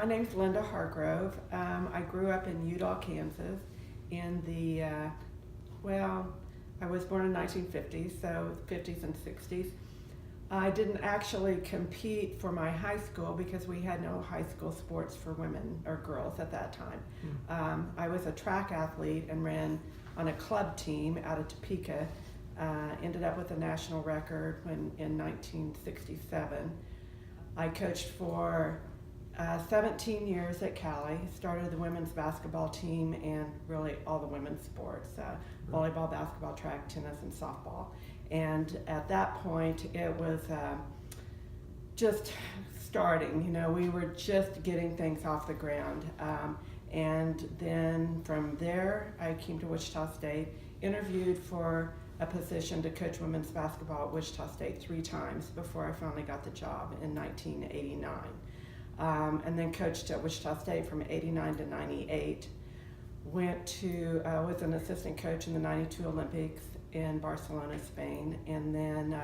My name's Linda Hargrove. I grew up in Udall, Kansas in the, I was born in 1950s, so 50s and 60s. I didn't actually compete for my high school because we had no high school sports for women or girls at that time. I was a track athlete and ran on a club team out of Topeka. Ended up with a national record in 1967. I coached for 17 years at Cali, started the women's basketball team and really all the women's sports, volleyball, basketball, track, tennis, and softball. And at that point, it was just starting. We were just getting things off the ground. And then from there, I came to Wichita State, interviewed for a position to coach women's basketball at Wichita State 3 times before I finally got the job in 1989. And then coached at Wichita State from 89 to 98. Was an assistant coach in the 92 Olympics in Barcelona, Spain, and then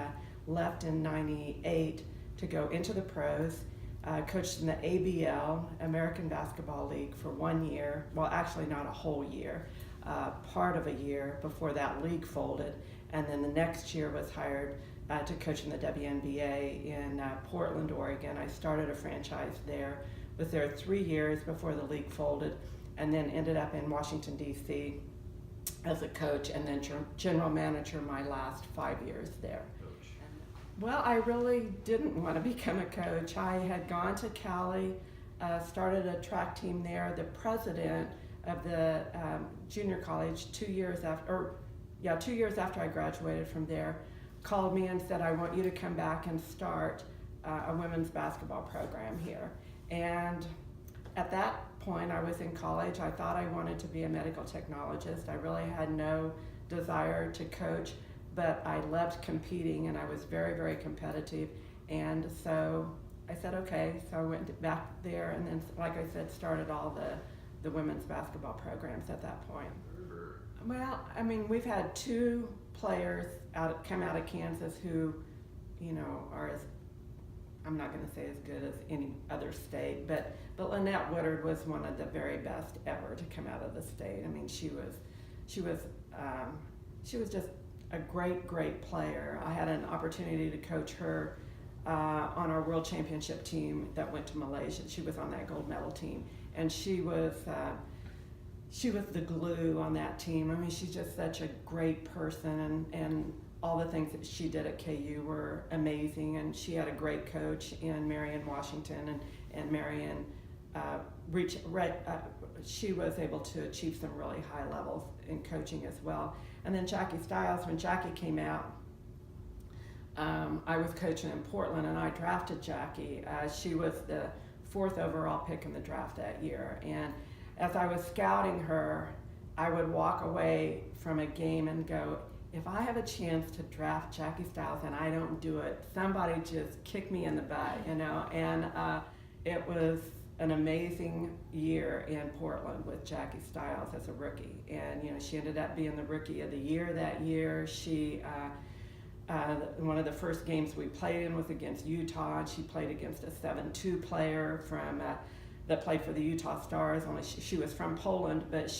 left in 98 to go into the pros. Coached in the ABL, American Basketball League, for 1 year. Well, actually not a whole year, part of a year before that league folded. And then the next year was hired to coach in the WNBA in Portland, Oregon. I started a franchise there, was there 3 years before the league folded, and then ended up in Washington, D.C. as a coach, and then general manager my last 5 years there. Well, I really didn't want to become a coach. I had gone to Cali, started a track team there. The president of the junior college 2 years after I graduated from there, called me and said, I want you to come back and start a women's basketball program here. And at that point, I was in college. I thought I wanted to be a medical technologist. I really had no desire to coach, but I loved competing and I was very, very competitive. And so I said, okay. So I went back there and then, like I said, started all the women's basketball programs at that point. Well, I mean, we've had 2 players come out of Kansas who, are I'm not going to say as good as any other state, but Lynette Woodard was one of the very best ever to come out of the state. I mean, she was just a great player. I had an opportunity to coach her on our world championship team that went to Malaysia. She was on that gold medal team, and she was the glue on that team. I mean, she's just such a great person, and all the things that she did at KU were amazing. And she had a great coach in Marion Washington, and Marion she was able to achieve some really high levels in coaching as well. And then Jackie Stiles, when Jackie came out, I was coaching in Portland, and I drafted Jackie. She was the 4th overall pick in the draft that year, and as I was scouting her, I would walk away from a game and go, if I have a chance to draft Jackie Stiles and I don't do it, somebody just kick me in the butt, And it was an amazing year in Portland with Jackie Stiles as a rookie. And, she ended up being the Rookie of the Year that year. She, one of the first games we played in was against Utah, and she played against a 7-2 player that played for the Utah Stars. Only she was from Poland, but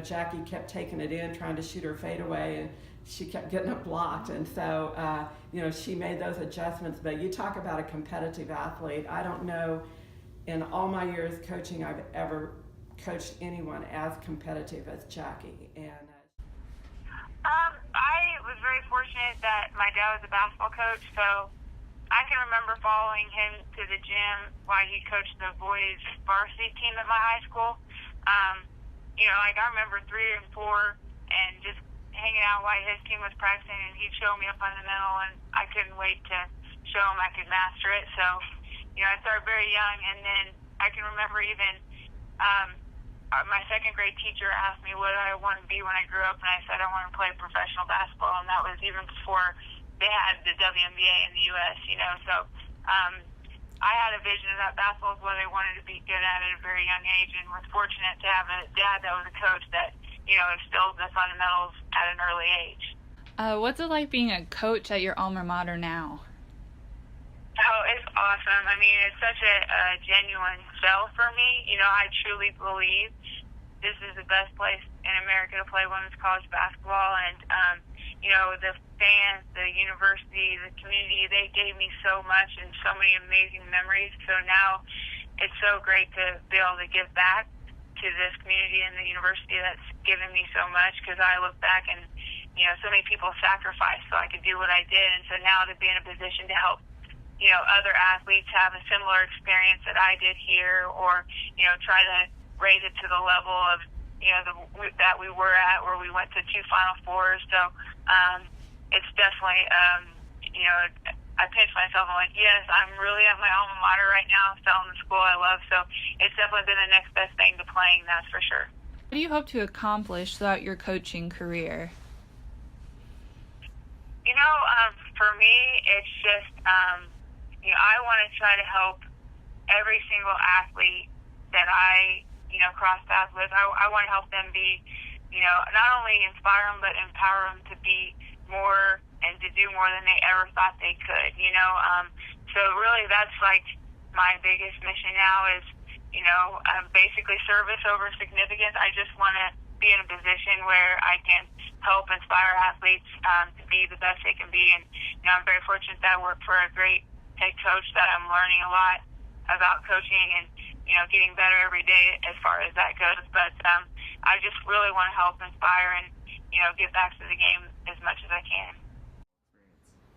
Jackie kept taking it in, trying to shoot her fadeaway, and she kept getting it blocked. And so, she made those adjustments. But you talk about a competitive athlete. I don't know, in all my years coaching, I've ever coached anyone as competitive as Jackie. And I was very fortunate that my dad was a basketball coach, so I can remember following him to the gym while he coached the boys varsity team at my high school. I remember 3 and 4 and just hanging out while his team was practicing, and he'd show me a fundamental, and I couldn't wait to show him I could master it. So, I started very young, and then I can remember even my 2nd grade teacher asked me what I wanted to be when I grew up, and I said I want to play professional basketball, and that was even before they had the WNBA in the U.S., So I had a vision that basketball is what I wanted to be good at a very young age, and was fortunate to have a dad that was a coach that, instilled the fundamentals at an early age. What's it like being a coach at your alma mater now? Oh, it's awesome. I mean, it's such a genuine sell for me. You know, I truly believe this is the best place in America to play women's college basketball. And, you know, the fans, the university, the community, they gave me so much and so many amazing memories. So now it's so great to be able to give back to this community and the university that's given me so much, because I look back and, you know, so many people sacrificed so I could do what I did. And so now to be in a position to help, you know, other athletes have a similar experience that I did here, or, you know, try to raise it to the level of, you know, that we were at, where we went to 2 Final Fours. So it's definitely, you know, I pinch myself. I'm like, yes, I'm really at my alma mater right now, selling the school I love. So it's definitely been the next best thing to playing, that's for sure. What do you hope to accomplish throughout your coaching career? You know, for me, it's just, you know, I want to try to help every single athlete that I, you know, cross paths with. I want to help them be, you know, not only inspire them, but empower them to be more and to do more than they ever thought they could, you know. So really that's like my biggest mission now is, you know, basically service over significance. I just want to be in a position where I can help inspire athletes to be the best they can be. And, you know, I'm very fortunate that I work for a great head coach that I'm learning a lot about coaching and, you know, getting better every day as far as that goes. But I just really want to help inspire and, you know, give back to the game as much as I can.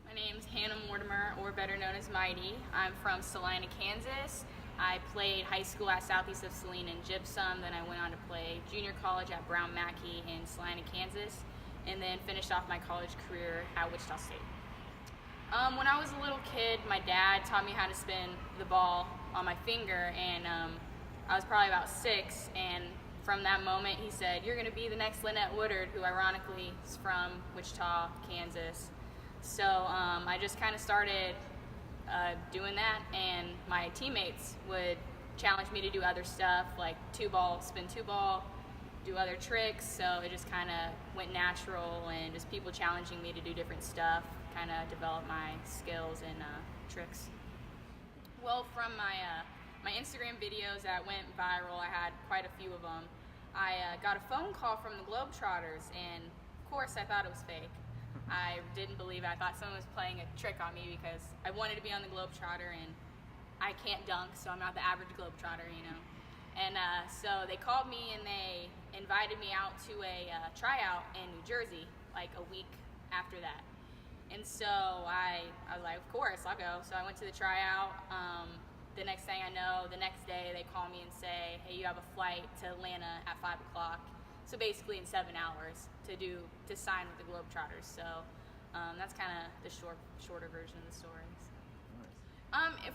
My name's Hannah Mortimer, or better known as Mighty. I'm from Salina, Kansas. I played high school at Southeast of Salina in Gypsum, then I went on to play junior college at Brown Mackey in Salina, Kansas, and then finished off my college career at Wichita State. When I was a little kid, my dad taught me how to spin the ball on my finger, and I was probably about 6, and from that moment he said, "You're going to be the next Lynette Woodard," who ironically is from Wichita, Kansas. So I just kind of started doing that, and my teammates would challenge me to do other stuff like 2-ball, spin 2-ball, do other tricks. So it just kind of went natural, and just people challenging me to do different stuff kind of developed my skills and tricks. Well, from my Instagram videos that went viral, I had quite a few of them. I got a phone call from the Globetrotters, and of course I thought it was fake. I didn't believe it. I thought someone was playing a trick on me because I wanted to be on the Globetrotter, and I can't dunk, so I'm not the average Globetrotter, you know. And so they called me and they invited me out to a tryout in New Jersey, like a week after that. And so I was like, of course, I'll go. So I went to the tryout. The next thing I know, the next day they call me and say, hey, you have a flight to Atlanta at 5 o'clock. So basically in 7 hours to sign with the Globetrotters. So that's kind of the shorter version of the story.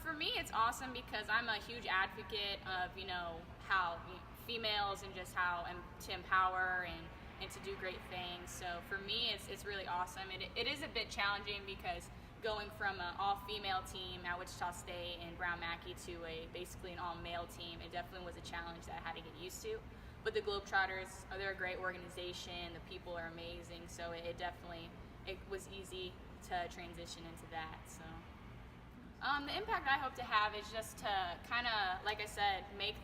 For me, it's awesome because I'm a huge advocate of, you know, how females and just how to empower and to do great things. So for me, it's really awesome. It is a bit challenging because going from an all-female team at Wichita State and Brown Mackey to basically an all-male team, it definitely was a challenge that I had to get used to. But the Globetrotters, they're a great organization. The people are amazing. So it was easy to transition into that. So the impact I hope to have is just to kind of, like I said, make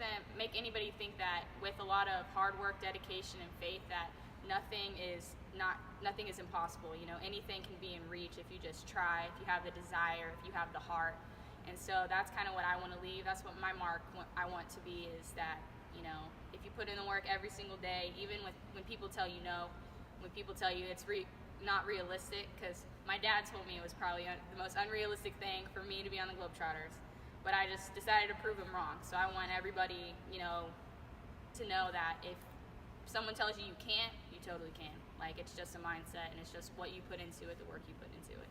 anybody think that with a lot of hard work, dedication, and faith, that nothing is impossible. You know, anything can be in reach if you just try, if you have the desire, if you have the heart. And so that's kind of what I want to leave. That's what my mark I want to be, is that, you know, if you put in the work every single day, even when people tell you no, when people tell you it's not realistic, because my dad told me it was probably the most unrealistic thing for me to be on the Globetrotters, but I just decided to prove him wrong. So I want everybody, you know, to know that if someone tells you you can't, you totally can. Like, it's just a mindset, and it's just what you put into it, the work you put into it.